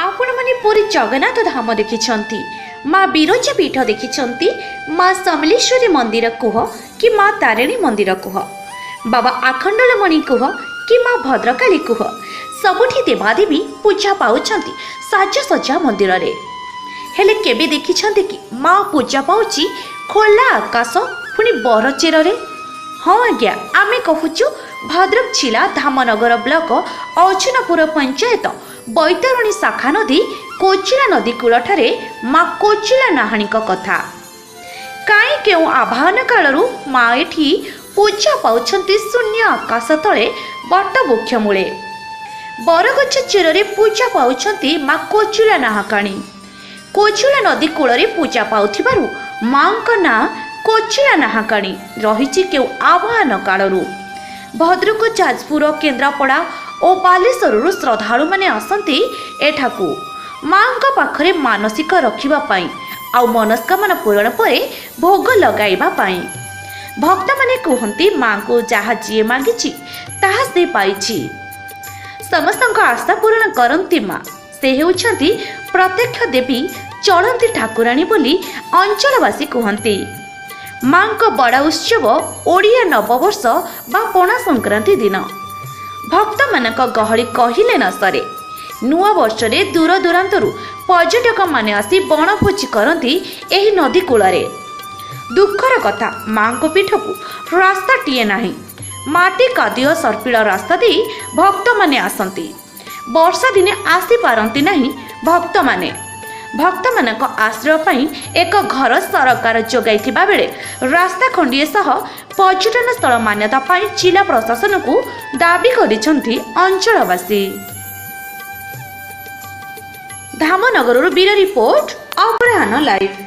आपण माने पुरी जगन्नाथ धाम देखिछंती, माँ बिरजा पीठ देखिछंती, माँ समलेश्वरी मंदिर कुह कि माँ तारिणी मंदिर कुह, बाबा आखंडलमणि कुह कि माँ भद्रकाली कुह, सबुठी देवादेवी पूजा पाउछंती साजसज्जा मंदिर रे। हेले केबे देखिछंती कि माँ पूजा पाउची खोला आकाश पुणी बरचेर रे? हाँ आज्ञा, आमे कहूचु भद्रक जिला धामनगर ब्लॉक अर्जुनपुर पंचायत बैतरणी शाखा नदी कोचिला नदी कूलठारे माँ कोचिला नाहाणी कथा। काई केउ आवाहन कालरू माँ एठी पूजा पाउछंती शून्य आकाश तले बट वृक्ष मूले बरगछ चेରରେ पूजा पाउछंती माँ कोचिला नाहाकाणी। कोचिला नदी कूଳରେ पूजा पाउथिबारु माँक ना कोचिला नाहाकाणी रहिछि केउ आवाहन कालरू। भद्रक, जाजपुर, केन्द्रापड़ा और बालेश्वरु श्रद्धालु माने आसंती एठाकू माँक पाखरे मानसिक रखिबा पाई आउ मनस्कामना पूरण परे भोग लगाइबा पाई। भक्त माने कहंती माँ को जहा जी मागिछि ताहा से पाइछि। समस्तक आशा पूरण करंती माँ से हेउछंती प्रत्यक्ष देवी चलंती ठाकुराणी बोली अंचलवासी कहंती। माँ को बड़ा उत्सव ओडिया नववर्ष बा पणा संक्रांति दिन भक्त मानक गहली कहिले न सरे। नुआ वर्ष रे दूर दूरांतरु पर्यटक माने आसी बनभोजी करंती एही नदी कूଳରେ। दुखर कथा, माँ को पीठकू रास्ता टीए नाही, माटी कादुआ सर्पिल रास्ता दे भक्त माने आसंती। वर्षा दिने आसी पारंती नाही भक्त माने। भक्त मानक आश्रय पाई एक घर सरकार जोगाइथिबा बेले रास्ता खंडिए सह पर्यटन स्थल मान्यता पाई जिला प्रशासन को दाबी करिसंती अंचलवासी। धामनगरରୁ बीर रिपोर्ट अपराह्न लाइव।